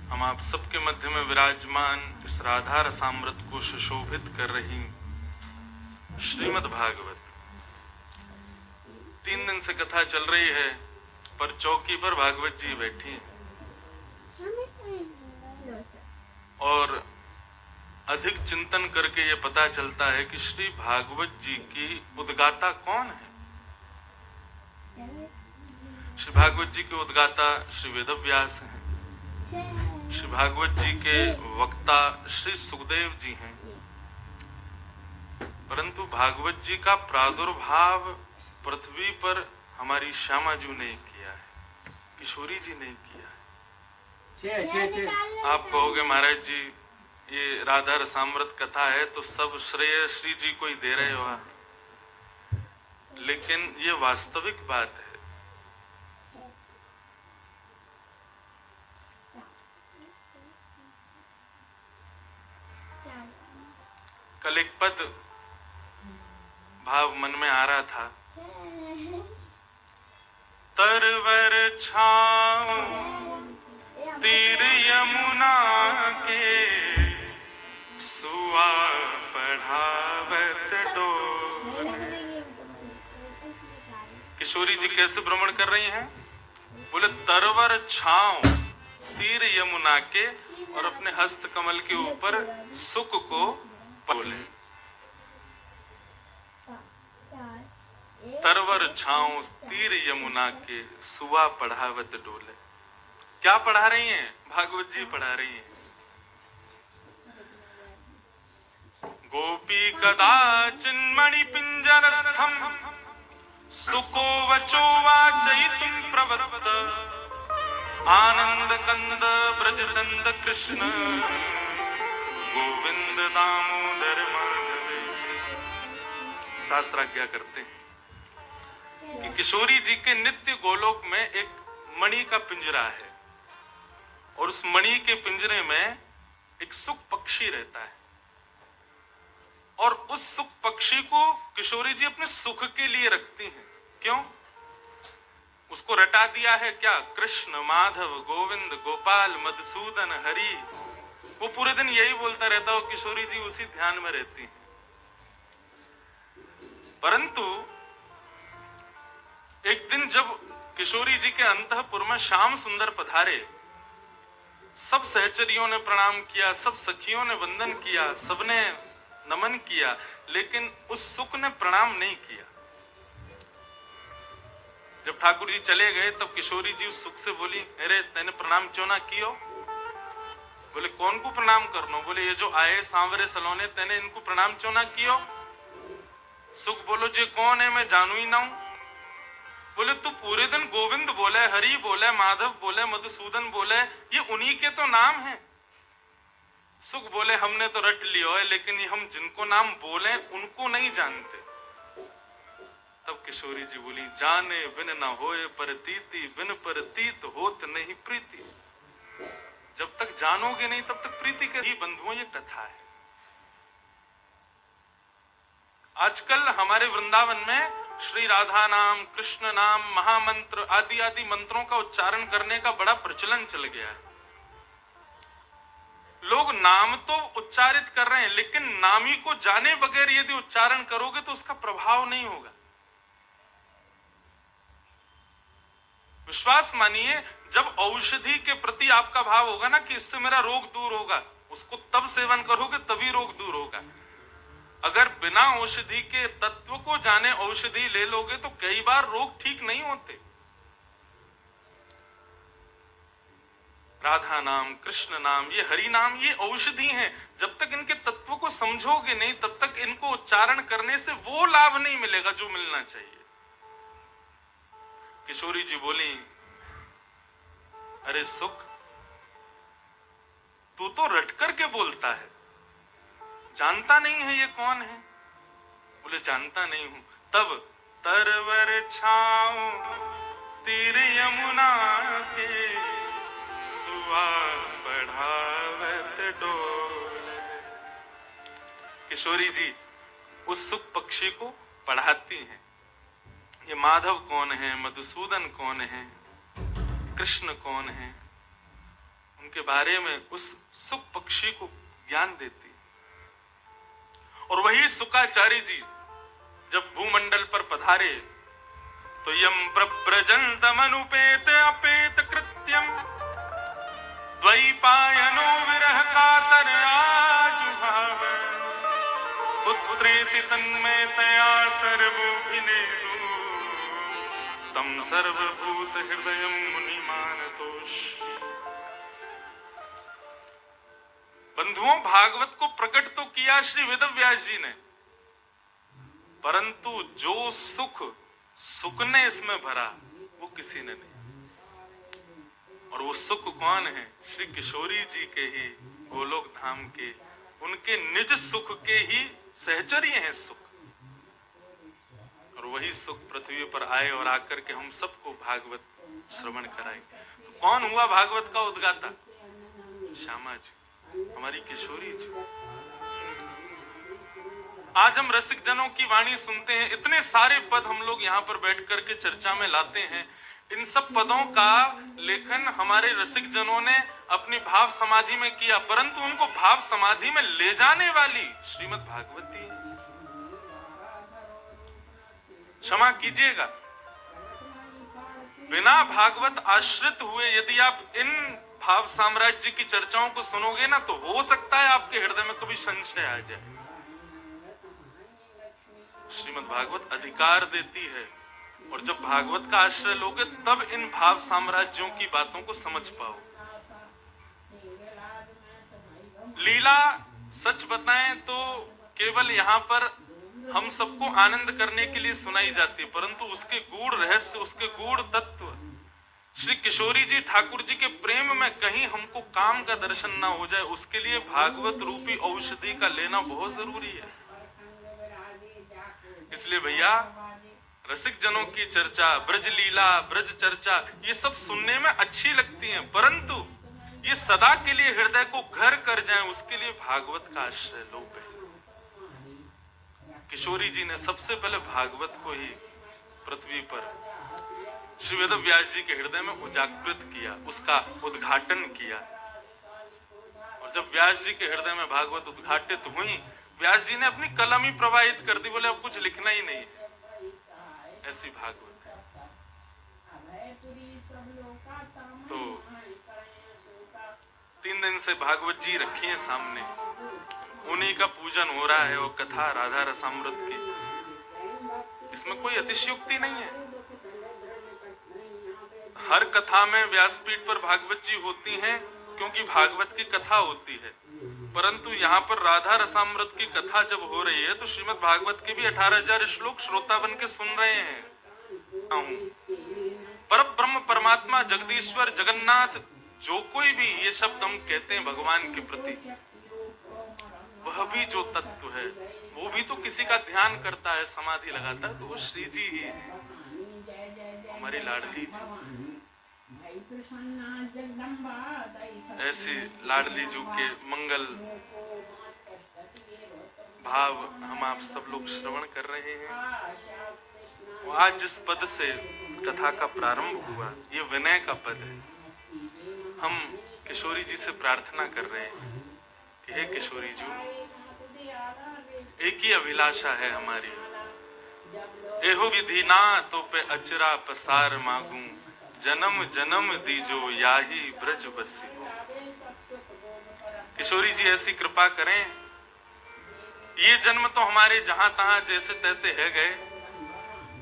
हम आप सबके मध्य में विराजमान इस राधा रसामृत को सुशोभित कर रही श्रीमद् भागवत। 3 दिन से कथा चल रही है, पर चौकी पर भागवत जी बैठी हैं और अधिक चिंतन करके ये पता चलता है कि श्री भागवत जी की उद्गाता कौन है। श्री भागवत जी के उद्गाता श्री वेदव्यास हैं। श्री भागवत जी के वक्ता श्री सुखदेव जी हैं। परंतु भागवत जी का प्रादुर्भाव पृथ्वी पर हमारी श्यामा जी ने किया है, किशोरी जी ने किया है। आप कहोगे महाराज जी ये राधा रसामृत कथा है तो सब श्रेय श्री जी को ही दे रहे हो आप, लेकिन ये वास्तविक बात है। कल एक पद भाव मन में आ रहा था, तरवर छाँव तीर यमुना के सुआ पढ़ावत डोर। किशोरी जी कैसे भ्रमण कर रही हैं? बोले तरवर छाँव तीर यमुना के और अपने हस्त कमल के ऊपर सुख को बोले। तरवर छाँव तीर यमुना के सुआ पढ़ावत डोले। क्या पढ़ा रही हैं? भागवत जी पढ़ा रही हैं। गोपी कदाचिन मणि पिंजरस्थम सुको वचो वाचयितुम प्रवृत्त आनंद कंद ब्रज चंद कृष्ण गोविंद दामोदर माधवे। शास्त्र क्या करते हैं कि किशोरी जी के नित्य गोलोक में एक मणि का पिंजरा है और उस मणि के पिंजरे में एक सुख पक्षी रहता है और उस सुख पक्षी को किशोरी जी अपने सुख के लिए रखती हैं। क्यों? उसको रटा दिया है क्या? कृष्ण माधव गोविंद गोपाल मधुसूदन हरि। वो पूरे दिन यही बोलता रहता हो, किशोरी जी उसी ध्यान में रहती हैं। परंतु एक दिन जब किशोरी जी के अंतःपुर में श्याम सुंदर पधारे, सब सहचरियों ने प्रणाम किया, सब सखियों ने वंदन किया, सबने नमन किया, लेकिन उस सुख ने प्रणाम नहीं किया। जब ठाकुर जी चले गए तब किशोरी जी उस सुख से बोली, अरे तेने प्रणाम क्यों ना कियो? बोले कौन को प्रणाम करनो? बोले ये जो आए सांवरे सलोने तेने इनको प्रणाम क्यों ना कियो? सुख बोलो जे कौन है, मैं जानू ही ना हूं। बोले तू पूरे दिन गोविंद बोले, हरि बोले, माधव बोले, मधुसूदन बोले, ये उन्हीं के तो नाम हैं। सुख बोले हमने तो रट लियो है, लेकिन हम जिनको नाम बोले उनको नहीं जानते। तब किशोरी जी बोली, जाने बिन न होए परतीति, बिन परतीत होत नहीं प्रीति। जब तक जानोगे नहीं तब तक प्रीति के। बंधुओं ये कथा है। आजकल हमारे वृंदावन में श्री राधा नाम, कृष्ण नाम, महामंत्र आदि आदि मंत्रों का उच्चारण करने का बड़ा प्रचलन चल गया है। लोग नाम तो उच्चारित कर रहे हैं, लेकिन नामी को जाने बगैर यदि उच्चारण करोगे तो उसका प्रभाव नहीं होगा। विश्वास मानिए, जब औषधि के प्रति आपका भाव होगा ना कि इससे मेरा रोग दूर होगा, उसको तब सेवन करोगे तभी रोग दूर होगा। अगर बिना औषधि के तत्व को जाने औषधि ले लोगे तो कई बार रोग ठीक नहीं होते। राधा नाम, कृष्ण नाम, ये हरि नाम, ये औषधि हैं। जब तक इनके तत्व को समझोगे नहीं तब तक इनको उच्चारण करने से वो लाभ नहीं मिलेगा जो मिलना चाहिए। किशोरी जी बोली, अरे सुख तू तो रट करके बोलता है, जानता नहीं है ये कौन है? बोले जानता नहीं हूं। तब तरवर छाँव तीर यमुना के सुआ पढ़ावत डोले। किशोरी जी उस सुख पक्षी को पढ़ाती हैं। ये माधव कौन है, मधुसूदन कौन है, कृष्ण कौन है, उनके बारे में उस सुक पक्षी को ज्ञान देती। और वही सुकाचार्य जी जब भूमंडल पर पधारे तो यम प्रव्रजन्तमनुपेत अपेत कृत्यम द्वैपायनो विरह कातर आजुहाव पुत्रेति तन्मयतया तरवोभिनेदु तम सर्वभूत हृदयं मुनिमानतोष। बंधुओं, भागवत को प्रकट तो किया श्री वेदव्यास जी ने, परंतु जो सुख ने इसमें भरा वो किसी ने नहीं। और वो सुख कौन है? श्री किशोरी जी के ही गोलोक धाम के, उनके निज सुख के ही सहचर्य हैं सुख। और वही सुख पृथ्वी पर आए और आकर के हम सबको भागवत श्रवण कराए। तो कौन हुआ भागवत का उद्गाता? श्यामा जी, हमारी किशोरी जी। आज हम रसिक जनों की वाणी सुनते हैं, इतने सारे पद हम लोग यहाँ पर बैठ करके चर्चा में लाते हैं। इन सब पदों का लेखन हमारे रसिक जनों ने अपनी भाव समाधि में किया, परंतु उनको भाव समाधि में ले जाने वाली श्रीमद् भागवती है। क्षमा कीजिएगा, बिना भागवत आश्रित हुए यदि आप इन भाव साम्राज्य की चर्चाओं को सुनोगे ना, तो हो सकता है आपके हृदय में कभी संशय आ जाए। श्रीमद् भागवत अधिकार देती है, और जब भागवत का आश्रय लोगे तब इन भाव साम्राज्यों की बातों को समझ पाओ। लीला सच बताएं तो केवल यहाँ पर हम सबको आनंद करने के लिए सुनाई जाती है, परंतु उसके गूढ़ रहस्य, उसके गूढ़ तत्व, श्री किशोरी जी ठाकुर जी के प्रेम में कहीं हमको काम का दर्शन ना हो जाए, उसके लिए भागवत रूपी औषधि का लेना बहुत जरूरी है। इसलिए भैया, रसिक जनों की चर्चा, ब्रज लीला, ब्रज चर्चा, ये सब सुनने में अच्छी लगती हैं, परंतु ये सदा के लिए हृदय को घर कर जाए, उसके लिए भागवत का आश्रय लो। किशोरी जी ने सबसे पहले भागवत को ही पृथ्वी पर श्री वेदव्यास जी के हृदय में उजागृत किया, उसका उद्घाटन किया। और जब व्यास जी के हृदय में भागवत उद्घाटित हुई, व्यास जी ने अपनी कलम ही प्रवाहित कर दी, बोले अब कुछ लिखना ही नहीं है। ऐसी भागवत है। तो 3 दिन से भागवत जी रखी है सामने, उन्हीं का पूजन हो रहा है। वो कथा राधा रसामृत की, इसमें कोई अतिशयोक्ति नहीं है। हर कथा में व्यासपीठ पर भागवत जी होती हैं, क्योंकि भागवत की कथा होती है। परंतु यहाँ पर राधा रसामृत की कथा जब हो रही है, तो श्रीमद् भागवत के भी 18,000 श्लोक श्रोता बन के सुन रहे हैं। पर ब्रह्म परमात्मा जगदीश्वर जगन्नाथ, जो कोई भी ये शब्द हम कहते हैं भगवान के प्रति, वह भी जो तत्व है, वो भी तो किसी का ध्यान करता है, समाधि लगाता है, तो वो श्री जी ही है, हमारी लाडली जी। ऐसी लाडली जी के मंगल भाव हम आप सब लोग श्रवण कर रहे हैं। आज जिस पद से कथा का प्रारंभ हुआ, ये विनय का पद है। हम किशोरी जी से प्रार्थना कर रहे हैं कि हे किशोरी जी, एक ही अभिलाषा है हमारी, एहो विधि ना तो पे अचरा पसार मांगू, जन्म जन्म दीजो याही ब्रज बसी। किशोरी जी ऐसी कृपा करें, ये जन्म तो हमारे जहां तहां जैसे तैसे है गए,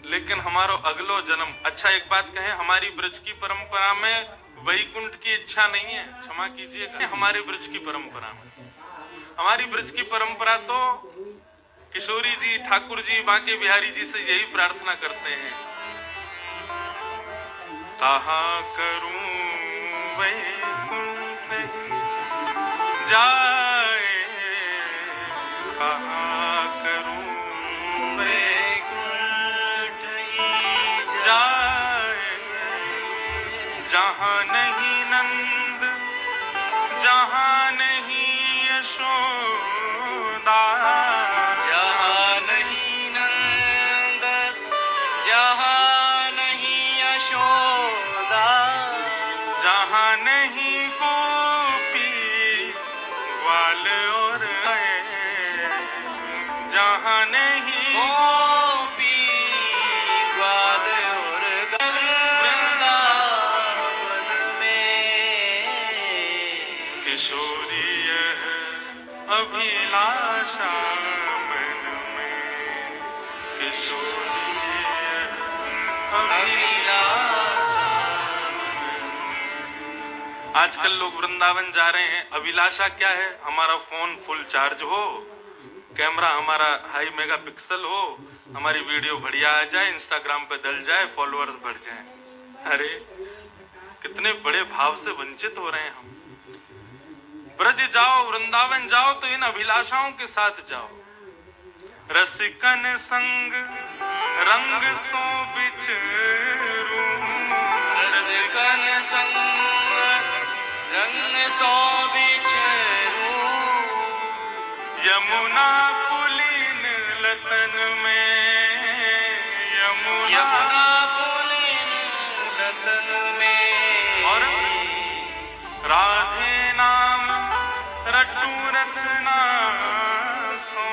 लेकिन हमारो अगलो जन्म, अच्छा एक बात कहें, हमारी ब्रज की परंपरा में वैकुंठ की इच्छा नहीं है, क्षमा कीजिएगा। हमारे ब्रज की परंपरा में, हमारी ब्रज की परंपरा तो किशोरी जी ठाकुर जी बांके बिहारी जी से यही प्रार्थना करते हैं, कहाँ करूं वैकुंठ जाए, कहाँ करूं वैकुंठ जाए, जहाँ नहीं नंद, जहाँ नहीं यशोदा, जहाँ नहीं नंद, जहाँ नहीं यशोदा, जहाँ नहीं को अभिलाषा मन में किशोरी अभिलाषा। आजकल लोग वृंदावन जा रहे हैं, अभिलाषा क्या है? हमारा फोन फुल चार्ज हो, कैमरा हमारा हाई मेगापिक्सल हो, हमारी वीडियो बढ़िया आ जाए, इंस्टाग्राम पे डल जाए, फॉलोअर्स बढ़ जाएं। अरे कितने बड़े भाव से वंचित हो रहे हैं हम। ब्रज जाओ, वृंदावन जाओ तो इन अभिलाषाओं के साथ जाओ। रसिकन संग रंग सो बिचरू, रसिकन संग रंग सो बिचरू, यमुना पुलिन लतन में, यमुना पुलिन लतन में। और राधे नाम रटू रसना सो,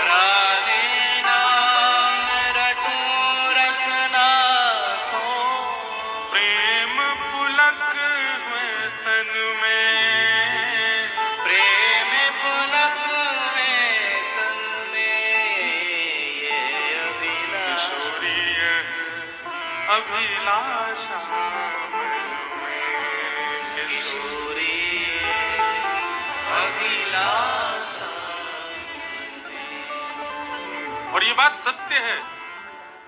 राधे नाम रटू रसना सो, प्रेम पुलक हुए तन में, प्रेम पुलक में तन में। ये अभिलाषा अभिलाषा मन में किशोरी अभिलाषा। और ये बात सत्य है,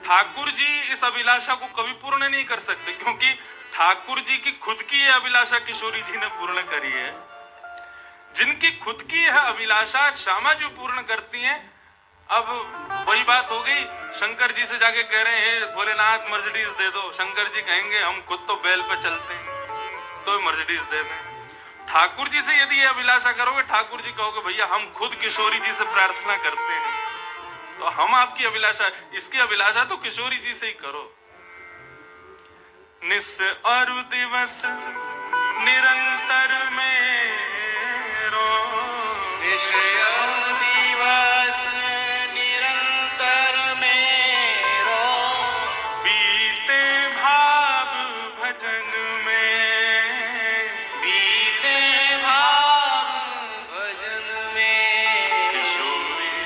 ठाकुर जी इस अभिलाषा को कभी पूर्ण नहीं कर सकते, क्योंकि ठाकुर जी की खुद की यह अभिलाषा किशोरी जी ने पूर्ण करी है। जिनकी खुद की यह अभिलाषा श्यामा जी पूर्ण करती हैं। अब वही बात हो गई, शंकर जी से जाके कह रहे हैं भोलेनाथ मर्सिडीज दे दो, शंकर जी कहेंगे हम खुद तो बैल पे चलते हैं तो मर्सिडीज दे दें। ठाकुर जी से यदि ये अभिलाषा करोगे, ठाकुर जी कहोगे भैया हम खुद किशोरी जी से प्रार्थना करते हैं, तो हम आपकी अभिलाषा, इसकी अभिलाषा तो किशोरी जी से ही करो। निस और दिवस निरंतर मेरो, विषय दिवस निरंतर मेरो, बीते भाव भजन में, बीते भाव भजन में। किशोरी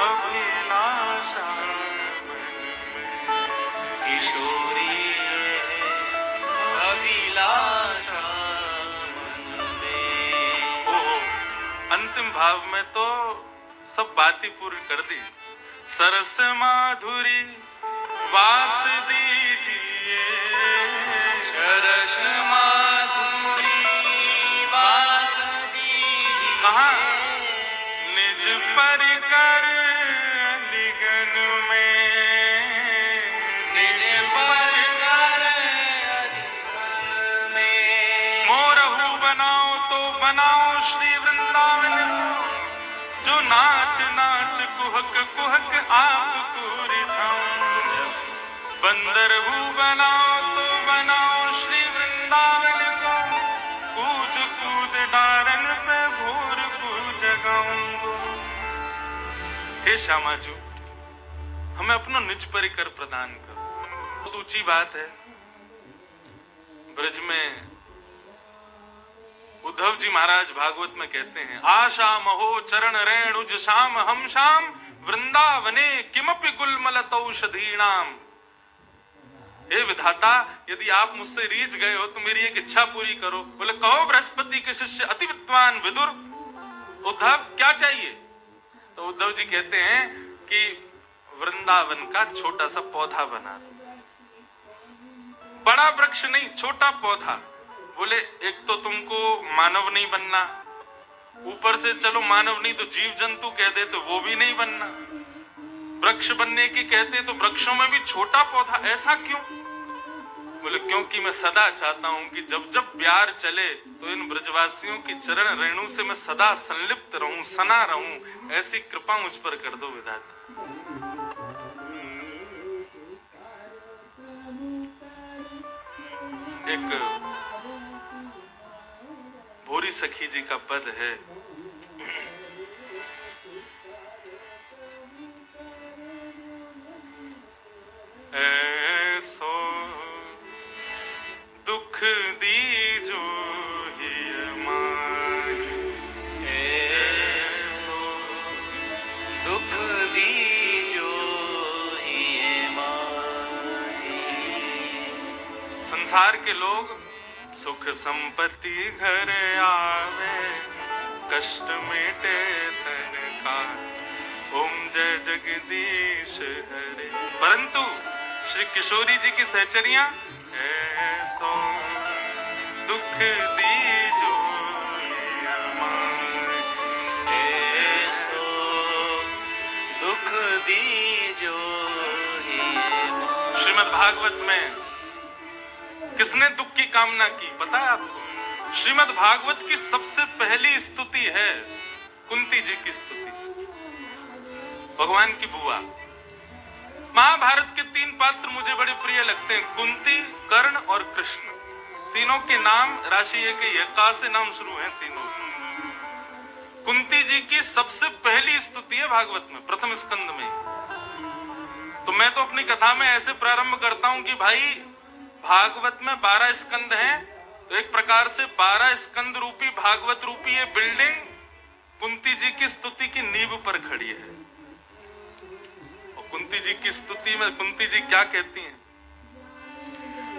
अभिलाषा मन में, किशोरी अभिलाषा मन में। ओहो, अंतिम भाव में तो सब बात ही पूरी कर दी। सरस माधुरी वास दीजिए, सरस माधुरी वास दीजिए। कहाँ? निज परिकर लिगन में, निज परिकर अधिकरण में। मोरहु बनाओ तो बनाओ श्री वृंदावन को, जो नाच नाच कुहक कुहक आपको रिझाऊं। बंदरहु बनाओ तो बनाओ श्री वृंदावन को, कूद कूद डारन पे भोर को जगाऊंगो। हे श्यामा जी, हमें अपना निज परिकर प्रदान करो। बहुत ऊंची बात है। ब्रज में उद्धव जी महाराज भागवत में कहते हैं, आशा महो चरण रेणुज श्याम हम श्याम, वृंदावने किमपि गुलमलत औषधीणाम। हे विधाता, यदि आप मुझसे रीझ गए हो तो मेरी एक इच्छा पूरी करो। बोले कहो बृहस्पति के शिष्य अति विद्वान विदुर, उद्धव क्या चाहिए? तो उद्धव जी कहते हैं कि वृंदावन का छोटा सा पौधा बना दो, बड़ा वृक्ष नहीं, छोटा पौधा। बोले एक तो तुमको मानव नहीं बनना, ऊपर से चलो मानव नहीं तो जीव जंतु कह दे तो वो भी नहीं बनना, वृक्ष बनने की कहते तो वृक्षों में भी छोटा पौधा, ऐसा क्यों? बोले क्योंकि मैं सदा चाहता हूं कि जब जब प्यार चले तो इन ब्रजवासियों की चरण रेणु से मैं सदा संलिप्त रहूं, सना रहूं। ऐसी कृपा मुझ पर कर दो विधाता। एक भोरी सखी जी का पद है, ऐसो दुख दीजो ही माही, संसार के लोग सुख संपत्ति घर आवे, कष्ट मिटे तन का, ओम जय जगदीश हरे। परंतु श्री किशोरी जी की सहचरियां ऐसो दुख दीजो ऐसो दुख दीजो श्रीमद् भागवत में किसने दुख की कामना की पता है आपको? श्रीमद् भागवत की सबसे पहली स्तुति है कुंती जी की स्तुति, भगवान की बुआ। महाभारत के 3 पात्र मुझे बड़े प्रिय लगते हैं, कुंती, कर्ण और कृष्ण। तीनों के नाम राशि एक ही है, का से नाम शुरू है तीनों। कुंती जी की सबसे पहली स्तुति है भागवत में, प्रथम स्कंद में। तो मैं तो अपनी कथा में ऐसे प्रारंभ करता हूं कि भाई भागवत में 12 स्कंद हैं, तो एक प्रकार से 12 स्कंद रूपी भागवत रूपी ये बिल्डिंग कुंती जी की स्तुति की नींव पर खड़ी है। और कुंती जी की स्तुति में कुंती जी क्या कहती हैं?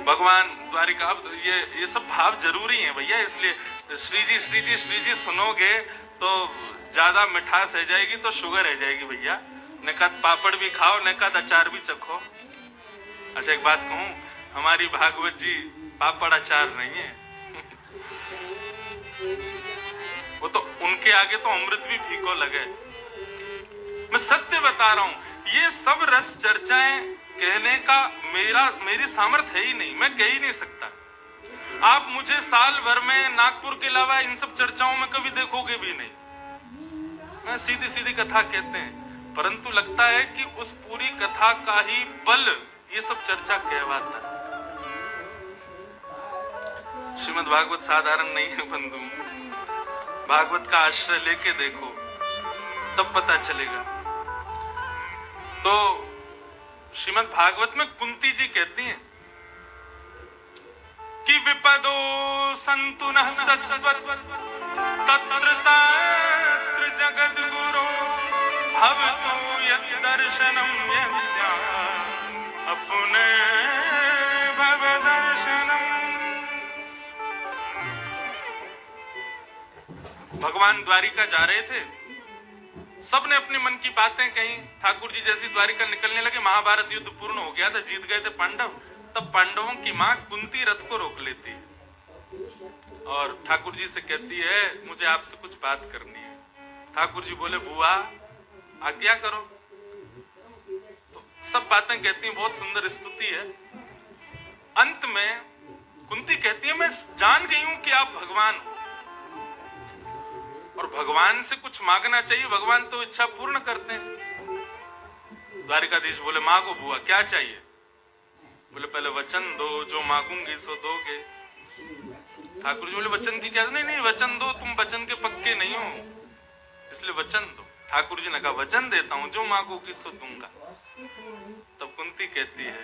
भगवान द्वारिका, अब ये सब भाव जरूरी हैं भैया, इसलिए श्री जी सुनोगे तो ज्यादा मिठास रह जाएगी, तो शुगर रह जाएगी भैया। नकद पापड़ भी खाओ, नकद अचार भी चखो। अच्छा एक बात कहूं, हमारी भागवत जी पापड़ अचार नहीं है वो तो उनके आगे तो अमृत भी फीको लगे। मैं सत्य बता रहा हूं, ये सब रस चर्चाएं कहने का मेरी सामर्थ्य है ही नहीं, मैं कह ही नहीं सकता। आप मुझे साल भर में नागपुर के अलावा इन सब चर्चाओं में कभी देखोगे भी नहीं। मैं सीधी सीधी कथा कहते हैं, परंतु लगता है कि उस पूरी कथा का ही बल ये सब चर्चा कहवाता है। श्रीमद् भागवत साधारण नहीं है बंधु, भागवत का आश्रय लेके देखो तब पता चलेगा। तो श्रीमद् भागवत में कुंती जी कहती हैं कि विपदो संतु नः सस्वत् तत्र तत्र जगद गुरो भवतु यत् दर्शनम यस्या अपने भव दर्शनम। भगवान द्वारिका जा रहे थे, सबने अपने मन की बातें कही। ठाकुर जी जैसी द्वारिका निकलने लगे, महाभारत युद्ध पूर्ण हो गया था, जीत गए थे पांडव। तब पांडवों की मां कुंती रथ को रोक लेती है और ठाकुर जी से कहती है मुझे आपसे कुछ बात करनी है। ठाकुर जी बोले बुआ आज्ञा करो। तो सब बातें कहती हैं, बहुत सुंदर स्तुति है। अंत में कुंती कहती है मैं जान गई हूं कि आप भगवान हो और भगवान से कुछ मांगना चाहिए, भगवान तो इच्छा पूर्ण करते हैं। द्वारिकाधीश बोले मांगो बुआ क्या चाहिए? बोले पहले वचन दो, जो मांगूंगी सो दोगे। ठाकुर जी बोले वचन की क्या? नहीं वचन दो, तुम वचन के पक्के नहीं हो, इसलिए वचन दो। ठाकुर जी ने कहा वचन देता हूं, जो मांगोगी सो दूंगा। तब कुंती कहती है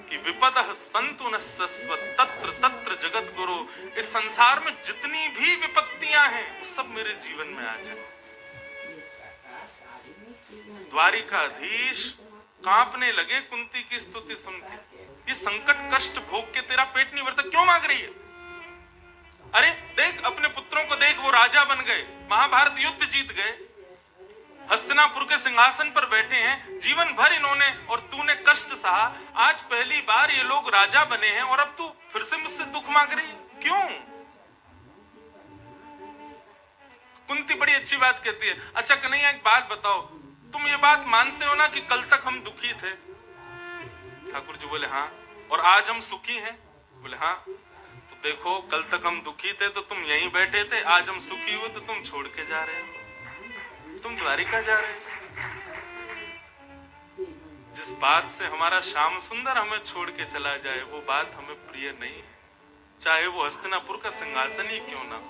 कि विपदः सन्तु न सस्वत् तत्र तत्र जगत गुरु। इस संसार में जितनी भी विपत्तियां हैं वो सब मेरे जीवन में आ जाए। द्वारिकाधीश कांपने लगे कुंती की स्तुति सुन के। ये संकट कष्ट भोग के तेरा पेट नहीं भरता, क्यों मांग रही है? अरे देख अपने पुत्रों को देख, वो राजा बन गए, महाभारत युद्ध जीत गए, हस्तिनापुर के सिंहासन पर बैठे हैं, जीवन भर इन्होंने और तूने कष्ट सहा। आज पहली बार ये लोग राजा बने हैं और अब तू फिर से मुझसे दुख मांग रही, क्यों? कुंती बड़ी अच्छी बात कहती है, अच्छा कन्हैया एक बात बताओ, तुम ये बात मानते हो ना कि कल तक हम दुखी थे? ठाकुर जी बोले हाँ। और आज हम सुखी हैं? बोले हाँ। तो देखो कल तक हम दुखी थे तो तुम यहीं बैठे थे, आज हम सुखी हुए तो तुम छोड़ के जा रहे हो, तुम द्वारिका जा रहे हो। जिस बात से हमारा श्याम सुंदर हमें छोड़ के चला जाए वो बात हमें प्रिय नहीं है, चाहे वो हस्तिनापुर का सिंहासन ही क्यों ना।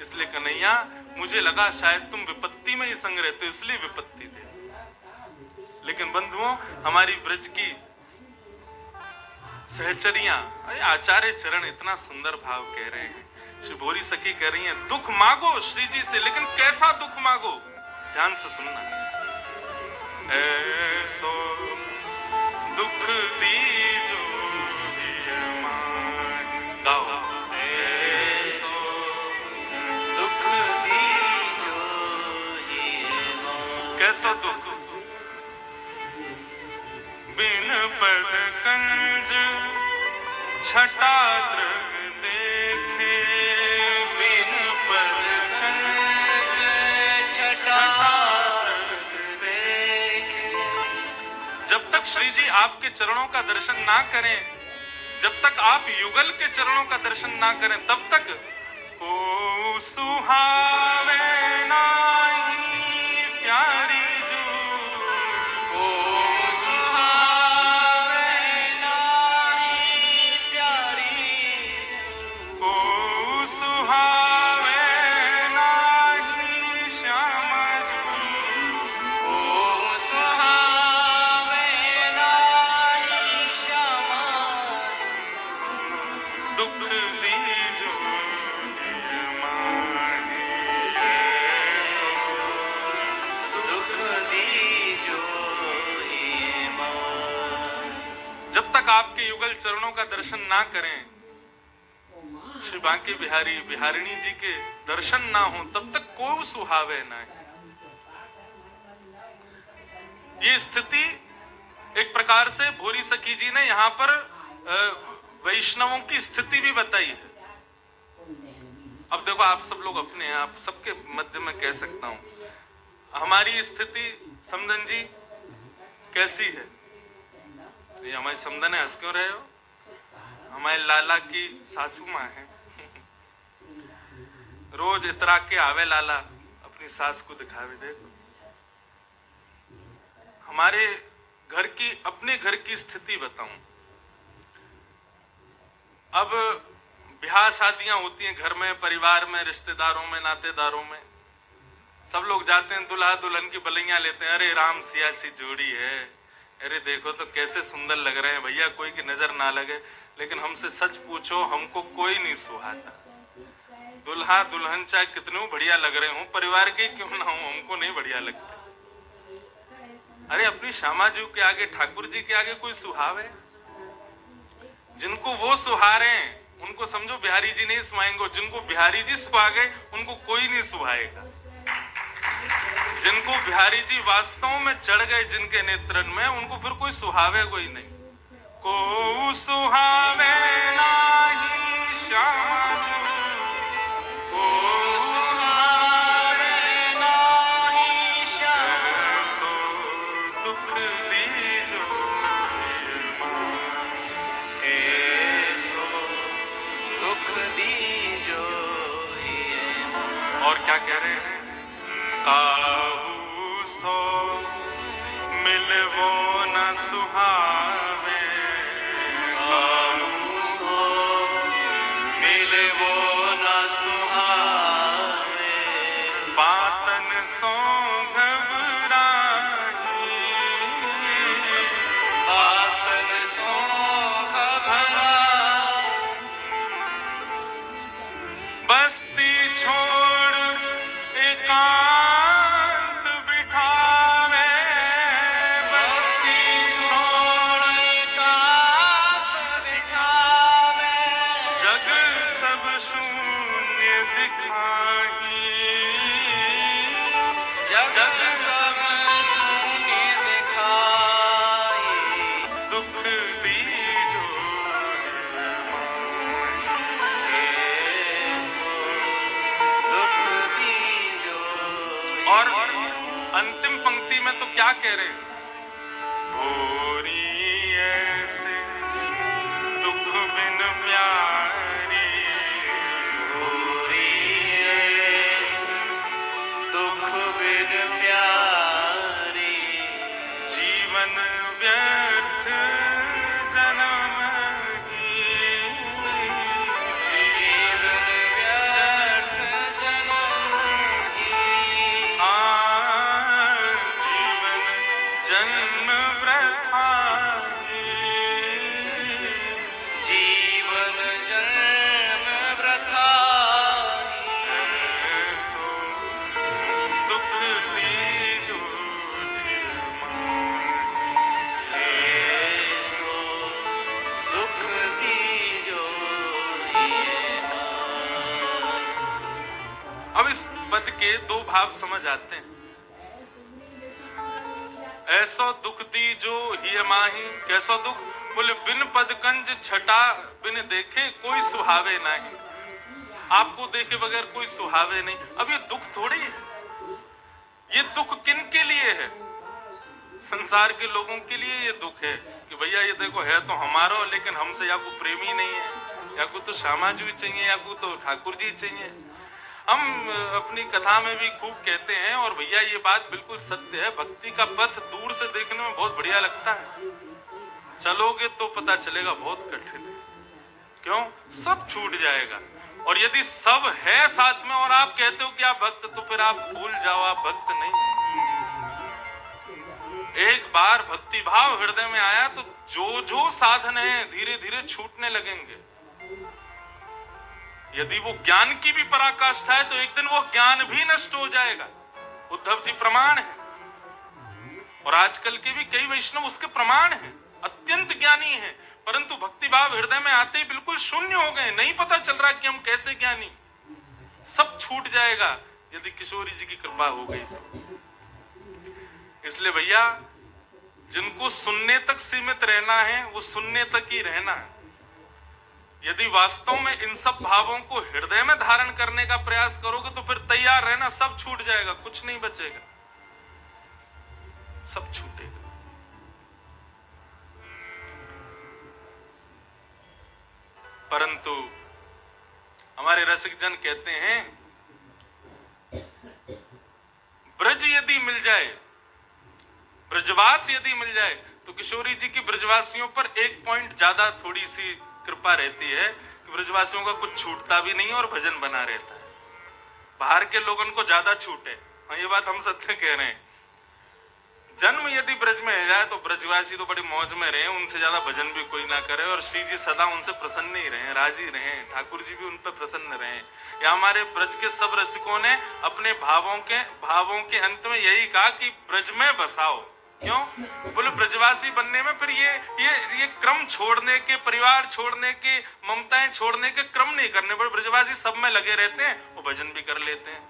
इसलिए कन्हैया मुझे लगा शायद तुम विपत्ति में ही संग रहते हो, इसलिए विपत्ति थे। लेकिन बंधुओं हमारी ब्रज की सहचरियां, आचार्य चरण इतना सुंदर भाव कह रहे हैं। श्री भोरी सखी कह रही हैं दुख मांगो श्री जी से, लेकिन कैसा दुख मांगो? ध्यान से सुनना। ऐसो दुख दीजो ऐसो दुख बिन पद कंज छटा दृग देखे, बिन पद कंज छटा दृग देखे। जब तक श्री जी आपके चरणों का दर्शन ना करें, जब तक आप युगल के चरणों का दर्शन ना करें, तब तक को सुहावे नाई प्यारी जू, को सुहावे नाई प्यारी जू, को सुहावे नाई श्यामा जू, को सुहावे नाई श्यामा जू। दुख दीजो दुख दीजो हे मां। जब तक आपके युगल चरणों का दर्शन ना करें, श्री बांके बिहारी बिहारिणी जी के दर्शन ना हो, तब तक को सुहावे ना। ये स्थिति एक प्रकार से भोरी सखी जी ने यहाँ पर वैष्णवों की स्थिति भी बताई है। अब देखो, आप सब लोग अपने हैं, आप सबके मध्य में कह सकता हूं, हमारी स्थिति समदन जी कैसी है? ये हमारी समदन है, हंस क्यों रहे हो? हमारे लाला की सासू माँ है, रोज इतरा के आवे लाला, अपनी सास को दिखावे। देखो हमारे घर की, अपने घर की स्थिति बताऊं। अब ब्याह शादियां होती हैं घर में, परिवार में, रिश्तेदारों में, नातेदारों में, सब लोग जाते हैं, दुल्हा दुल्हन की बलैया लेते हैं। अरे राम सिया सी जोड़ी है, अरे देखो तो कैसे सुंदर लग रहे हैं भैया, कोई की नजर ना लगे। लेकिन हमसे सच पूछो, हमको कोई नहीं सुहाता। दुल्हा दुल्हन चाहे कितने बढ़िया लग रहे हो, परिवार के क्यों ना हो, हमको नहीं बढ़िया लगते। अरे अपनी श्यामा जी के आगे, ठाकुर जी के आगे कोई सुहावे? जिनको वो सुहारे उनको समझो बिहारी जी नहीं सुहाएंगे, जिनको बिहारी जी सुहा गए उनको कोई नहीं सुहाएगा। जिनको बिहारी जी वास्तव में चढ़ गए जिनके नेत्रन में, उनको फिर कोई सुहावे कोई नहीं। को सुहावे नाही श्यामा जी, को सुहावे नाही श्यामा, सो दुख दीजो ऐसो दुख दीजो हे मां। और क्या कह रहे हैं? काहू सो मिलवो न सुहावे, काहू सो मिलवो न सुहावे, बातन सो घबराई, बातन सो घबराई, बस्ती छोड़ एकांत बिठावे, बस्ती छोड़ एकांत बिठावे, जग सब शून्य दिखाई, जग सब शून्य दिखाई, दुख दीजो ऐसो दुख दीजो। और अंतिम पंक्ति में तो क्या कह रहे हैं? भोरी ऐसे दुख बिन प्यारी, भोरी ऐसे दुख बिन प्यारी, जीवन व्यर्थ जन्म ही, जीवन व्यर्थ जन्म ही, जीवन जन्म वृथा ही, जीवन जन्म वृथा ही, ऐसो दुख दीजो ऐसो दुख दीजो हे मां। अब इस पद के दो भाव समझ आते हैं। ऐसो दुख दी जो ही माही। कैसो दुख? बोले बिन पदकंज छटा बिन देखे कोई सुहावे नहीं। आपको देखे बगैर कोई सुहावे नहीं। अब ये दुख थोड़ी है, ये दुख किन के लिए है? संसार के लोगों के लिए ये दुख है कि भैया ये देखो है तो हमारा, लेकिन हमसे या कोई प्रेमी नहीं है, या कोई तो श्यामा जी चाहिए, या कोई तो ठाकुर जी चाहिए। हम अपनी कथा में भी खूब कहते हैं, और भैया ये बात बिल्कुल सत्य है, भक्ति का पथ दूर से देखने में बहुत बढ़िया लगता है, चलोगे तो पता चलेगा बहुत कठिन है। क्यों? सब छूट जाएगा। और यदि सब है साथ में और आप कहते हो कि आप भक्त, तो फिर आप भूल जाओ आप भक्त नहीं। एक बार भक्ति भाव हृदय में आया तो जो जो साधन है धीरे धीरे छूटने लगेंगे। यदि वो ज्ञान की भी पराकाष्ठा है तो एक दिन वो ज्ञान भी नष्ट हो जाएगा। उद्धव जी प्रमाण है, और आजकल के भी कई वैष्णव उसके प्रमाण हैं, अत्यंत ज्ञानी हैं, परंतु भक्ति भाव हृदय में आते ही बिल्कुल शून्य हो गए। नहीं पता चल रहा कि हम कैसे ज्ञानी। सब छूट जाएगा यदि किशोरी जी की कृपा हो गई तो। इसलिए भैया जिनको सुनने तक सीमित रहना है वो सुनने तक ही रहना है। यदि वास्तव में इन सब भावों को हृदय में धारण करने का प्रयास करोगे तो फिर तैयार रहना, सब छूट जाएगा, कुछ नहीं बचेगा, सब छूटेगा। परंतु हमारे रसिक जन कहते हैं ब्रज यदि मिल जाए, ब्रजवास यदि मिल जाए, तो किशोरी जी की ब्रजवासियों पर एक पॉइंट ज्यादा थोड़ी सी कृपा रहती है कि ब्रजवासियों का कुछ छूटता भी नहीं और भजन बना रहता है। बाहर के लोगों को ज्यादा छूट है, और ये बात हम सत्य कह रहे हैं। जन्म यदि ब्रज में हो जाए तो ब्रजवासी तो बड़ी मौज में रहे, उनसे ज्यादा भजन भी कोई ना करे, और श्री जी सदा उनसे प्रसन्न ही रहे, राजी रहे, ठाकुर जी भी उन पर प्रसन्न रहे। या हमारे ब्रज के सब रसिकों ने अपने भावों के अंत में यही कहा कि ब्रज में बसाओ। क्यों? बोले ब्रजवासी बनने में फिर ये क्रम छोड़ने के, परिवार छोड़ने के, ममताएं छोड़ने के क्रम नहीं करने पड़े। ब्रजवासी सब में लगे रहते हैं, वो भजन भी कर लेते हैं,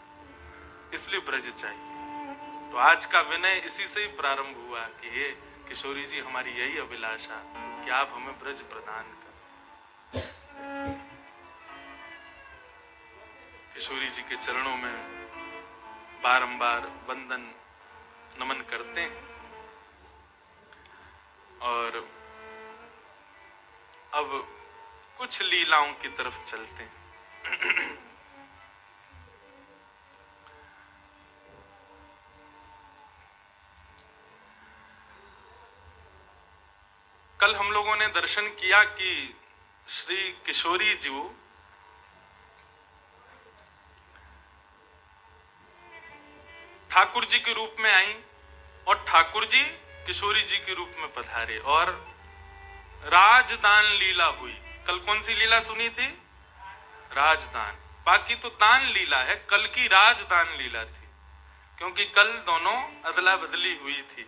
इसलिए ब्रज चाहिए। तो आज का विनय इसी से ही प्रारंभ हुआ कि हे किशोरी जी, हमारी यही अभिलाषा कि आप हमें ब्रज प्रदान करें। किशोरी जी के चरणों में बारंबार वंदन नमन करते हैं, और अब कुछ लीलाओं की तरफ चलते हैं। कल हम लोगों ने दर्शन किया कि श्री किशोरी जी ठाकुर जी के रूप में आई, और ठाकुर जी किशोरी जी के रूप में पधारे, और राजदान लीला हुई। कल कौन सी लीला सुनी थी? राजदान। बाकी तो दान लीला है, कल की राजदान लीला थी, क्योंकि कल दोनों अदला बदली हुई थी।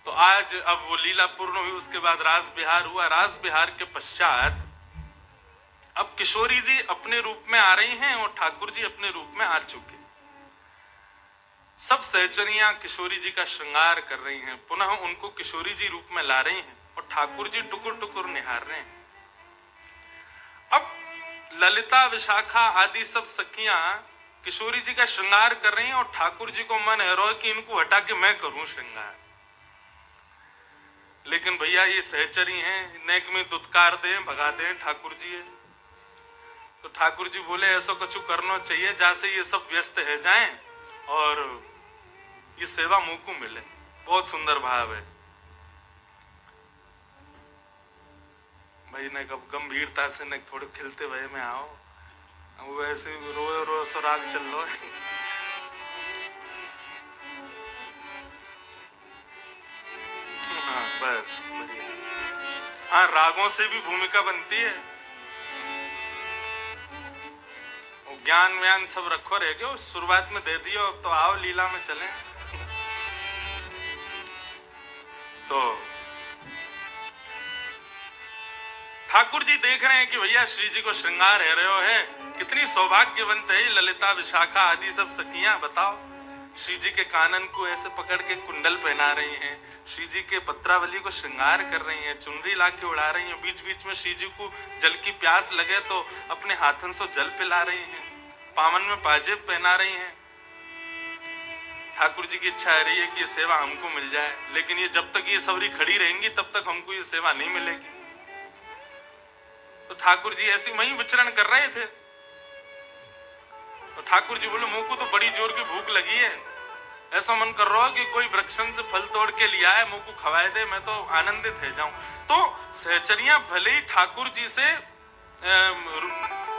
तो आज अब वो लीला पूर्ण हुई, उसके बाद रास बिहार हुआ। रास बिहार के पश्चात अब किशोरी जी अपने रूप में आ रही हैं और ठाकुर जी अपने रूप में आ चुके। सब सहचरियां किशोरी जी का श्रृंगार कर रही हैं, पुनः उनको किशोरी जी रूप में ला रही हैं, और ठाकुर जी टुकुर टुकुर निहार रहे हैं। अब ललिता, विशाखा आदि सब सखियां किशोरी जी का श्रृंगार कर रही हैं, और ठाकुर जी को मन है रो कि इनको हटा के मैं करूं श्रृंगार। लेकिन भैया ये सहचरी हैं, नेक में दुत्कार दें, भगा दें ठाकुर जी है। तो ठाकुर जी बोले ऐसा कुछ करना चाहिए जैसे ये सब व्यस्त है जाएं और ये सेवा मुंह को मिले। बहुत सुंदर भाव है भाई, ने कब गंभीरता से ने थोड़े खिलते भय में आओ, वैसे रोए रो सुराग चल लो। हाँ बस बढ़िया। हाँ, रागों से भी भूमिका बनती है। ज्ञान व्यान सब रखो रह गए, शुरुआत में दे दियो, अब तो आओ लीला में चलें। तो ठाकुर जी देख रहे हैं कि भैया श्री जी को श्रृंगार है रहे हो है, कितनी सौभाग्यवंत है ललिता, विशाखा आदि सब सखियां। बताओ श्री जी के कानन को ऐसे पकड़ के कुंडल पहना रही हैं, श्री जी के पत्रावली को श्रृंगार कर रही हैं, चुनरी लाके उड़ा रही हैं, बीच बीच में श्री जी को जल की प्यास लगे तो अपने हाथन से जल पिला रही हैं, पावन में पाजेब पहना रही हैं। ठाकुर जी की इच्छा है रही है कि ये सेवा हमको मिल जाए, लेकिन ये जब तक ये सवरी खड़ी रहेंगी तब तक हमको ये सेवा नहीं मिलेगी। तो ठाकुर जी ऐसी वहीं विचरण कर रहे थे, तो ठाकुर जी बोले मुझको तो बड़ी जोर की भूख लगी है, ऐसा मन कर रहा हो कि कोई वृक्षन से फल तोड़ के लिया है मुझको खवाए दे, मैं तो आनंदित है जाऊं। तो सहचरियां भले ही ठाकुर जी से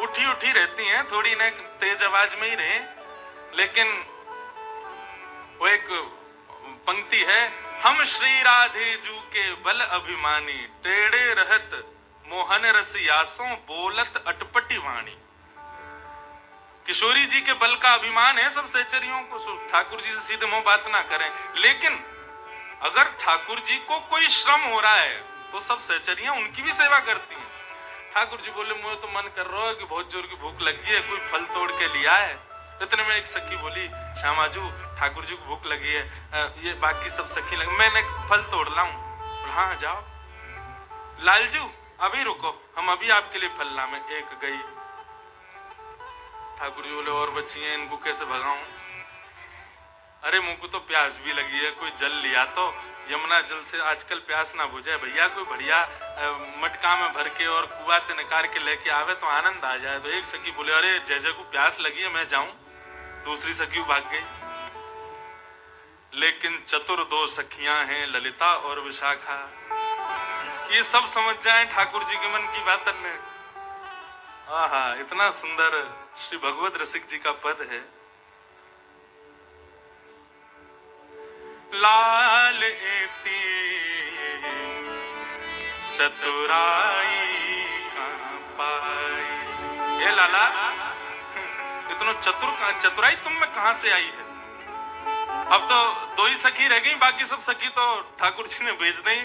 उठी उठी रहती हैं, थोड़ी ना तेज आवाज में ही रहे, लेकिन वो एक पंक्ति है, हम श्री राधे जू के बल अभिमानी, टेढ़े रहत मोहन रसियासों बोलत अटपटी वाणी। किशोरी जी के बल का अभिमान है सब सहचरियों को, ठाकुर जी से सीधे मुंह बात ना करें, लेकिन अगर ठाकुर जी को कोई श्रम हो रहा है तो सब सहचरियां उनकी भी सेवा करती हैं। ठाकुर जी बोले मुझे तो मन कर रहा है कि बहुत जोर की भूख लगी है, कोई फल तोड़ के लिया है। इतने में एक सखी बोली, श्यामाजू ठाकुर जी को भूख लगी है, ये बाकी सब सखी लगी, मैंने फल तोड़ लाऊं? हाँ जाओ। लालजू अभी रुको, हम अभी आपके लिए फल लाए। एक गई, ठाकुर जी बोले और बच्ची हैं, इनको कैसे भगाऊं? अरे मुझको तो प्यास भी लगी है, कोई जल लिया तो, यमुना जल से आजकल प्यास ना बुझे भैया, कोई बढ़िया मटका में भर के और कुआ से निकाल के लेके आवे तो आनंद आ जाए। तो एक सखी बोले अरे जय को प्यास लगी है, मैं जाऊं। दूसरी सखी भाग गई, लेकिन चतुर दो सखियां हैं, ललिता और विशाखा, ये सब समझ जाएं ठाकुर जी के मन की बातन में। आहा, इतना सुंदर श्री भगवत रसिक जी का पद है। लाल एती चतुराई कहां पाई, ये लाला इतना चतुराई तुम में कहां से आई है? अब तो दो ही सखी रह गई, बाकी सब सखी तो ठाकुर जी ने भेज दी।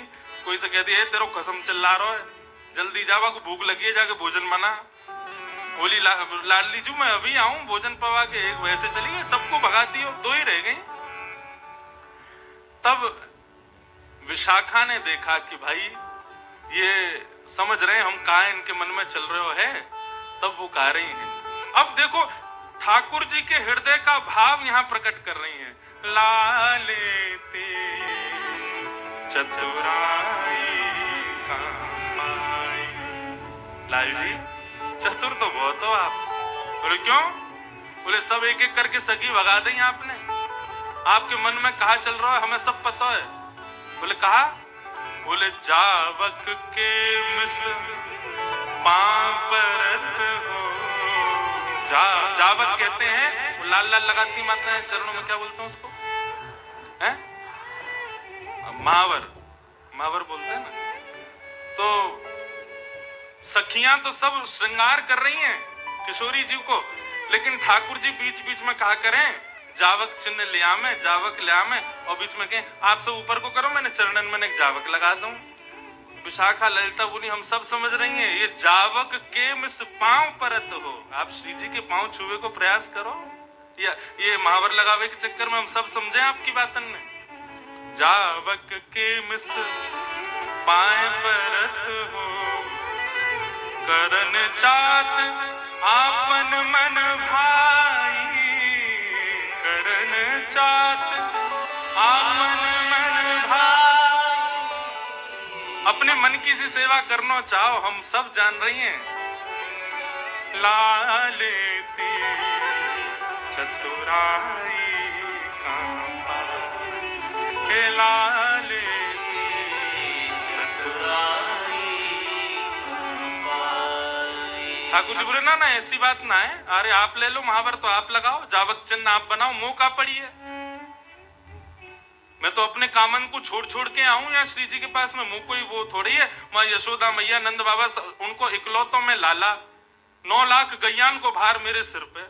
कोई से कह दिया तेरो कसम चिल्ला रहा है, जल्दी जावा को भूख लगी है, जाके भोजन बना। बोली लाडली जू मैं अभी आऊं भोजन पवा के, एक वैसे चली गई, सबको भगाती हो, दो ही रह गई। तब विशाखा ने देखा कि भाई ये समझ रहे हैं हम कहा इनके मन में चल रहे हो है, तब वो कह रही हैं। अब देखो ठाकुर जी के हृदय का भाव यहां प्रकट कर रही हैं। लालेते चतुराई कामाई, लाल जी चतुर तो बहुत हो आप। बोले क्यों? बोले सब एक एक करके सगी भगा दें आपने, आपके मन में कहा चल रहा है हमें सब पता है। बोले कहा? बोले जावक के मिस पापरत हो, जावक कहते हैं वो लाल लाल लगाती माताएं चरणों में, क्या बोलते हैं उसको? हैं? महावर, महावर बोलते हैं ना। तो सखियां तो सब श्रृंगार कर रही हैं किशोरी जी को, लेकिन ठाकुर जी बीच बीच में कहा करें जावक चिन्ह लिया में, जावक लिया में, और बीच में कहें आप सब ऊपर को करो, मैंने चरणन में एक जावक लगा दूं। विशाखा ललिता बोली हम सब समझ रही हैं, ये जावक के मिस पांव परत हो, आप श्री जी के पांव छुए को प्रयास करो, या ये महावर लगावे के चक्कर में हम सब समझे आपकी बातन में। जावक के मिस पाए परत हो, करन चात आपन मन भाई, करन चात आपन मन भाई। अपने मन की सी सेवा करना चाहो, हम सब जान रही हैं। लालेती चतुराई कामाई, के लालेती चतुराई। ठाकुर जी बोले ना ना ऐसी बात ना है, अरे आप ले लो महावर तो आप लगाओ, जावक चिन्ह आप बनाओ, मौका पड़ी है। मैं तो अपने कामन को छोड़ छोड़ के आऊं यहाँ श्री जी के पास में, मुंह कोई वो थोड़ी है। माँ यशोदा मैया नंद बाबा उनको इकलौतों में लाला, 9 लाख गैयान को भार मेरे सिर पे,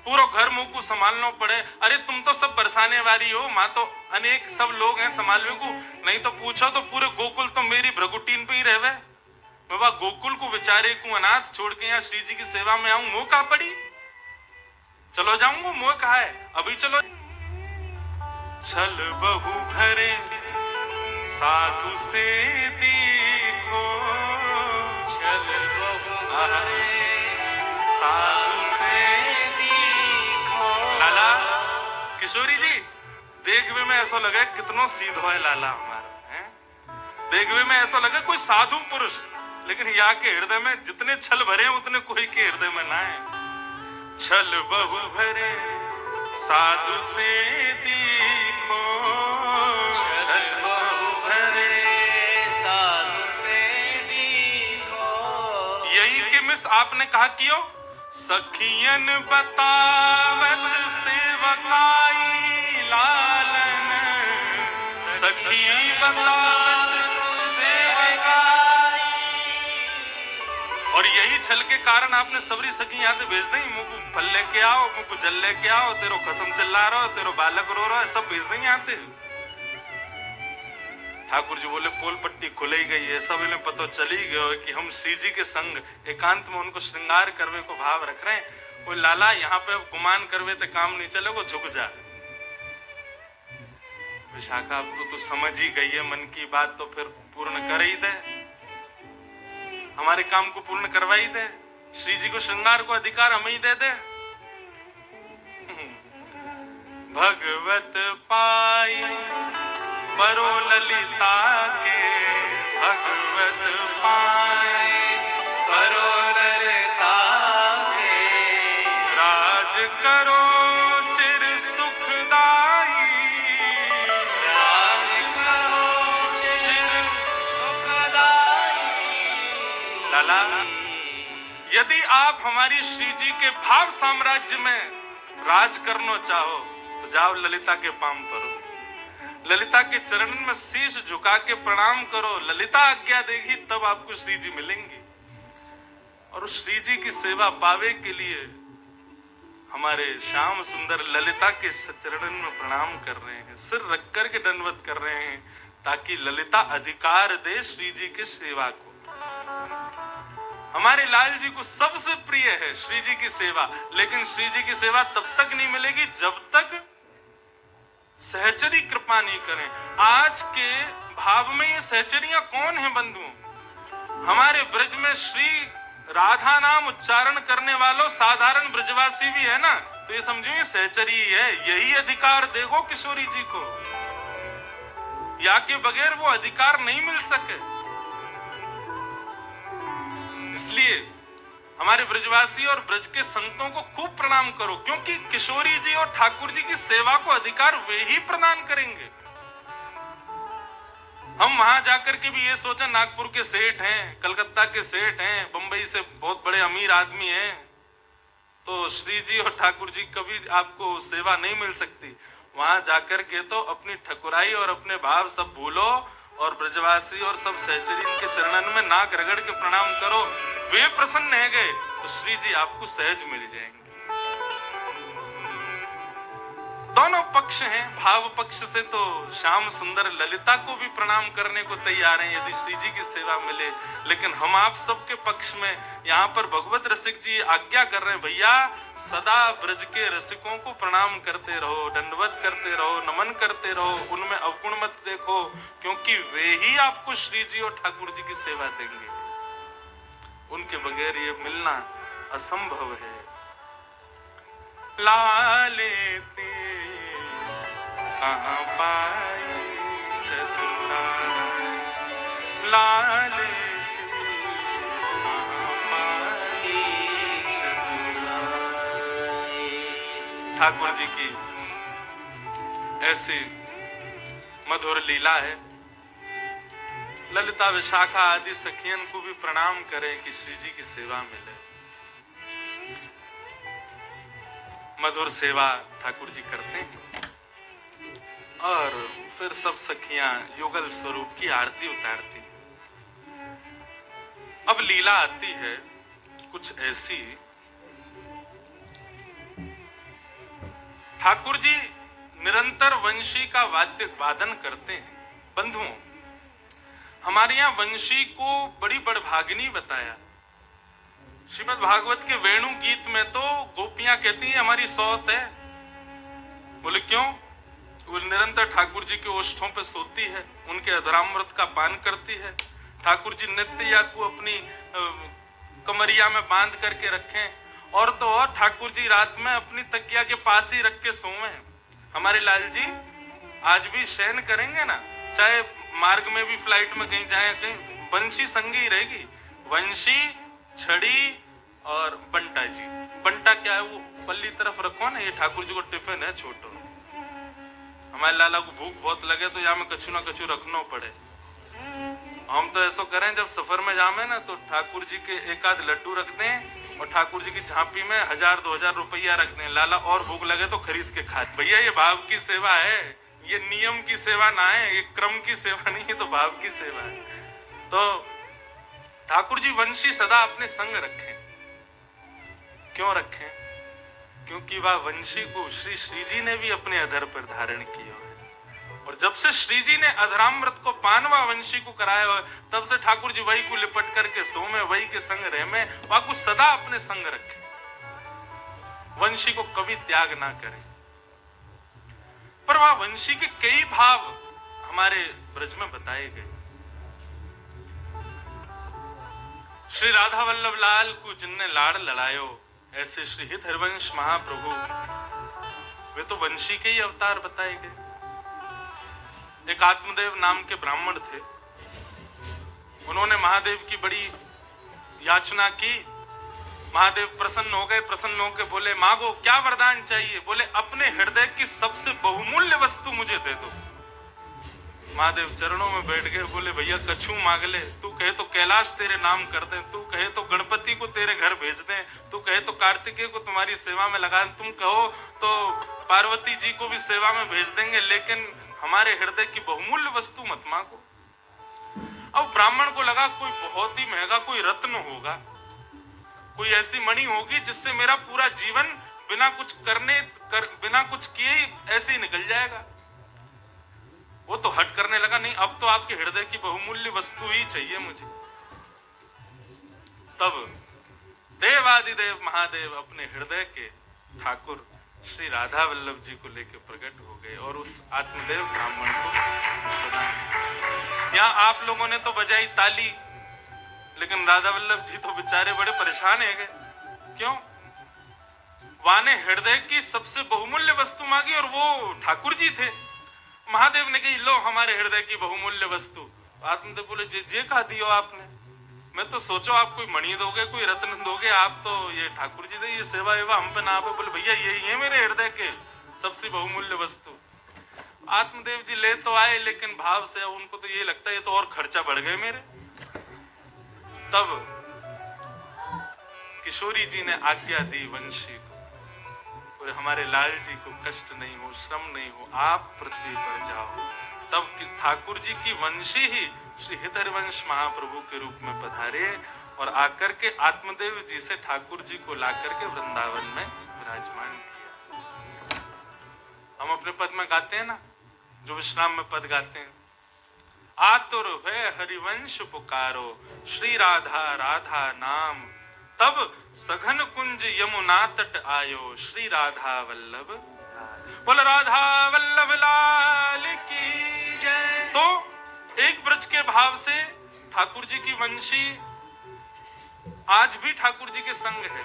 पूरा घर मुंह को संभालना पड़े। अरे तुम तो सब बरसाने वाली हो, माँ तो अनेक सब लोग हैं संभालने को, नहीं तो पूछो तो पूरे गोकुल तो मेरी भ्रगुटीन पे ही रहवे। बाबा गोकुल को बेचारे को अनाथ छोड़ के यहाँ श्री जी की सेवा में आऊं, मौका पड़ी। चलो जाऊंगा, मुँह कहा है, अभी चलो। छल बहु भरे साधु से देखो, छल बहु भरे साधु से देखो। लाला किशोरी जी, देखवे में ऐसा लगे कितनो सीधो है लाला हमारा है। देखवे में ऐसा लगे कोई साधु पुरुष, लेकिन यहाँ के हृदय में जितने छल भरे हैं उतने कोई के हृदय में ना है। छल बहु भरे साधु से देखो, छल बहु भरे साधु से देखो। यही कि मिस आपने कहा कियो, सखियन बतावत सेवकाई लालन, सखी बतावत सेवकाई। और यही छल के कारण आपने सबरी सखी यहाँ से भेज दी, मुझको फल लेके आओ, मुझको जल लेके आओ, तेरो कसम चिल्ला रहा हो, तेरो बालक रो रहा है, सब भेज देंगे यहाँ से। ठाकुर जी बोले पोल पट्टी खुल ही गई है, सब इन्हें पता चली गयो कि हम श्री जी के संग एकांत में उनको श्रृंगार करवे को भाव रख रहे हैं। कोई लाला यहाँ पे गुमान करवे तो काम नहीं चलेगा, झुक जा। विशाखा अब तो तू समझ ही गई है मन की बात, तो फिर पूर्ण कर ही दे, हमारे काम को पूर्ण करवा ही दे, श्री जी को श्रृंगार को अधिकार हमें ही दे दे। भगवत पाई परो ललिता के, भगवत पाए परो ललिता के। राज करो चिर सुखदाई, राज करो चिर सुखदाई। लाला यदि आप हमारी श्री जी के भाव साम्राज्य में राज करना चाहो तो जाओ ललिता के पाम परो, ललिता के चरण में शीश झुका के प्रणाम करो, ललिता आज्ञा देगी तब आपको श्री जी मिलेंगी। और श्री जी की सेवा पावे के लिए हमारे श्याम सुंदर ललिता के चरण में प्रणाम कर रहे हैं, सिर रख कर के दंडवत कर रहे हैं, ताकि ललिता अधिकार दे श्री जी के सेवा को। हमारे लाल जी को सबसे प्रिय है श्री जी की सेवा, लेकिन श्री जी की सेवा तब तक नहीं मिलेगी जब तक सहचरी कृपा नहीं करें। आज के भाव में ये सहचरियां कौन है बंधु? हमारे ब्रज में श्री राधा नाम उच्चारण करने वालों साधारण ब्रजवासी भी है ना, तो ये समझो ये सहचरी है, यही अधिकार देगो किशोरी जी को, या के बगैर वो अधिकार नहीं मिल सके। इसलिए हमारे ब्रजवासी और ब्रज के संतों को खूब प्रणाम करो, क्योंकि किशोरी जी और ठाकुर जी की सेवा को अधिकार वे ही प्रदान करेंगे। हम वहां जाकर के भी ये सोचा नागपुर के सेठ हैं, कलकत्ता के सेठ हैं, बंबई से बहुत बड़े अमीर आदमी हैं, तो श्री जी और ठाकुर जी कभी आपको सेवा नहीं मिल सकती। वहां जाकर के तो अपनी ठकुराई और अपने भाव सब भूलो और ब्रजवासी और सब सहचरी के चरणन में नाक रगड़ के प्रणाम करो, वे प्रसन्न है गए तो श्री जी आपको सहज मिल जाएंगे। दोनों पक्ष हैं, भाव पक्ष से तो श्याम सुंदर ललिता को भी प्रणाम करने को तैयार हैं यदि श्री जी की सेवा मिले, लेकिन हम आप सबके पक्ष में यहाँ पर भगवत रसिक जी आज्ञा कर रहे हैं, भैया सदा ब्रज के रसिकों को प्रणाम करते रहो, दंडवत करते रहो, नमन करते रहो, उनमें अवगुण मत देखो, क्योंकि वे ही आपको श्री जी और ठाकुर जी की सेवा देंगे, उनके बगैर ये मिलना असंभव है। लाले ते कहाँ पाई चतुराई, लाले ते कहाँ पाई चतुराई। ठाकुर जी की ऐसी मधुर लीला है। ललिता विशाखा आदि सखियन को भी प्रणाम करें कि श्री जी की सेवा मिले। मधुर सेवा ठाकुर जी करते हैं और फिर सब सखियां युगल स्वरूप की आरती उतारती। अब लीला आती है कुछ ऐसी, ठाकुर जी निरंतर वंशी का वाद्य वादन करते हैं। बंधुओं, हमारे यहाँ वंशी को बड़ी बड़भागिनी बताया। श्रीमद् भागवत के वेणु गीत में तो गोपियां कहती हैं हमारी सौत है। बोले क्यों? वो निरंतर ठाकुर जी के ओष्ठों पे सोती है, उनके अधरामृत का पान करती है। ठाकुर जी नित्य या को अपनी कमरिया में बांध करके रखें, और तो और ठाकुर जी रात में अपनी तकिया के पास ही रख के सोए। हमारे लाल जी आज भी शयन करेंगे ना, चाहे मार्ग में भी फ्लाइट में कहीं जाए, कहीं वंशी संगी रहेगी। वंशी, छड़ी और बंटा जी। बंटा क्या है? वो पल्ली तरफ रखो ना, ये ठाकुर जी को टिफिन है छोटो। हमारे लाला को भूख बहुत लगे तो यहाँ में कछु ना कछु रखना पड़े। हम तो ऐसा करें, जब सफर में जामे ना तो ठाकुर जी के एक आध लड्डू रख दें और ठाकुर जी की झांपी में 1000-2000 रुपया रख दें। लाला और भूख लगे तो खरीद के खा। भैया ये भाव की सेवा है, ये नियम की सेवा ना है, ये क्रम की सेवा नहीं है, तो भाव की सेवा है। तो ठाकुर जी वंशी सदा अपने संग रखें। क्यों रखें? क्योंकि वह वंशी को श्री जी ने भी अपने अधर पर धारण किया है, और जब से श्री जी ने अधरामृत को पानवा वंशी को कराया, तब से ठाकुर जी वही को लिपट करके सोमे, वही के संग रह में, वह को सदा अपने संग रखे, वंशी को कभी त्याग ना करें। पर वह वंशी के कई भाव हमारे ब्रज में बताए गए। श्री राधा वल्लभ लाल को जिनने लाड़ लड़ायो, ऐसे श्री हित हरिवंश महाप्रभु, वे तो वंशी के ही अवतार बताए गए। एक आत्मदेव नाम के ब्राह्मण थे, उन्होंने महादेव की बड़ी याचना की। महादेव प्रसन्न हो गए, प्रसन्न होकर बोले मांगो क्या वरदान चाहिए? बोले अपने हृदय की सबसे बहुमूल्य वस्तु मुझे दे दो। महादेव चरणों में बैठ गए, बोले भैया कछु मांग ले, तू कहे तो कैलाश तेरे नाम कर दे, तू कहे तो गणपति को तेरे घर भेज दे, तू कहे तो कार्तिकेय को तुम्हारी सेवा में लगा, तुम कहो तो पार्वती जी को भी सेवा में भेज देंगे, लेकिन हमारे हृदय की बहुमूल्य वस्तु मत मांगो। अब ब्राह्मण को लगा कोई बहुत ही महंगा कोई रत्न होगा, कोई ऐसी मणि होगी जिससे मेरा पूरा जीवन बिना कुछ बिना कुछ किए ऐसे ही निकल जाएगा। वो तो हट करने लगा, नहीं अब तो आपके हृदय की बहुमूल्य वस्तु ही चाहिए मुझे। तब देवादिदेव महादेव अपने हृदय के ठाकुर श्री राधा वल्लभ जी को लेकर प्रकट हो गए और उस आत्मदेव ब्राह्मण को यहाँ आप लोगों ने तो बजाई ताली, लेकिन राधा वल्लभ जी तो बेचारे बड़े परेशान है गए। क्यों? वाने हृदय की सबसे बहुमूल्य वस्तु मांगी और वो ठाकुर जी थे। महादेव ने कही लो हमारे हृदय की बहुमूल्य वस्तु। आत्मदेव बोले जे कहा दियो आपने, मैं तो सोचो आप कोई मणि दोगे, कोई रत्न दोगे, आप तो ये ठाकुर जी से ये सेवा एवा हम पे ना पे। बोले भैया यही है मेरे हृदय के सबसे बहुमूल्य वस्तु। आत्मदेव जी ले तो आए, लेकिन भाव से उनको तो ये लगता है ये तो और खर्चा बढ़ गए मेरे। तब किशोरी जी ने आज्ञा दी वंशी को, हमारे लाल जी को कष्ट नहीं हो, श्रम नहीं हो, आप पृथ्वी पर जाओ। तब ठाकुर जी की वंशी ही श्री हित हरिवंश महाप्रभु के रूप में पधारे और आकर के आत्मदेव जी से ठाकुर जी को लाकर के वृंदावन में विराजमान किया। हम अपने पद में गाते हैं ना, जो विश्राम में पद गाते हैं, आतुर है हरिवंश पुकारो, श्री राधा राधा नाम, तब सघन कुंज यमुना तट आयो, श्री राधा वल्लभ। बोल राधा वल्लभ लाल की जय। तो एक ब्रज के भाव से ठाकुर जी की वंशी आज भी ठाकुर जी के संग है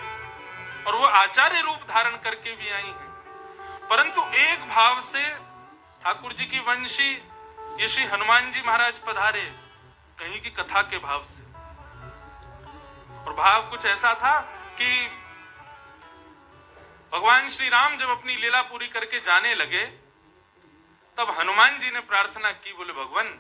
और वो आचार्य रूप धारण करके भी आई है। परंतु एक भाव से ठाकुर जी की वंशी ये श्री हनुमान जी महाराज पधारे कहीं की कथा के भाव से, और भाव कुछ ऐसा था कि भगवान श्री राम जब अपनी लीला पूरी करके जाने लगे, तब हनुमान जी ने प्रार्थना की, बोले भगवान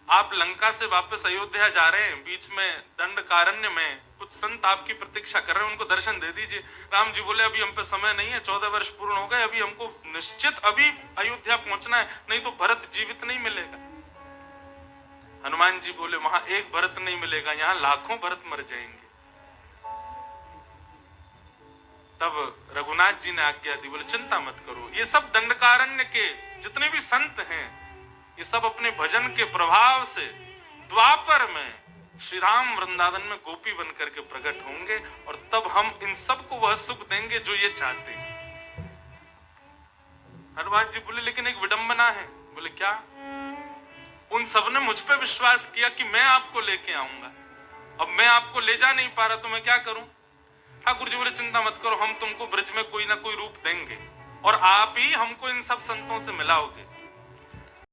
आप लंका से वापस अयोध्या जा रहे हैं, बीच में दंडकारण्य में कुछ संत आपकी प्रतीक्षा कर रहे हैं, उनको दर्शन दे दीजिए। राम जी बोले अभी हम पे समय नहीं है, 14 वर्ष पूर्ण हो गए, अभी हमको निश्चित अभी अयोध्या पहुंचना है, नहीं तो भरत जीवित नहीं मिलेगा। हनुमान जी बोले वहां एक भरत नहीं मिलेगा, यहाँ लाखों भरत मर जाएंगे। तब रघुनाथ जी ने आज्ञा दी, बोले चिंता मत करो, ये सब दंडकारण्य के जितने भी संत हैं, ये सब अपने भजन के प्रभाव से द्वापर में श्री राम वृंदावन में गोपी बन करके प्रकट होंगे और तब हम इन सबको वह सुख देंगे जो ये चाहते हैं। हनुमान जी बोले लेकिन एक विडंबना है। बोले क्या? उन सब ने मुझ पे विश्वास किया कि मैं आपको लेके आऊंगा, अब मैं आपको ले जा नहीं पा रहा तो मैं क्या करूं? ठाकुर जी बोले चिंता मत करो, हम तुमको ब्रज में कोई ना कोई रूप देंगे और आप ही हमको इन सब संतों से मिलाओगे।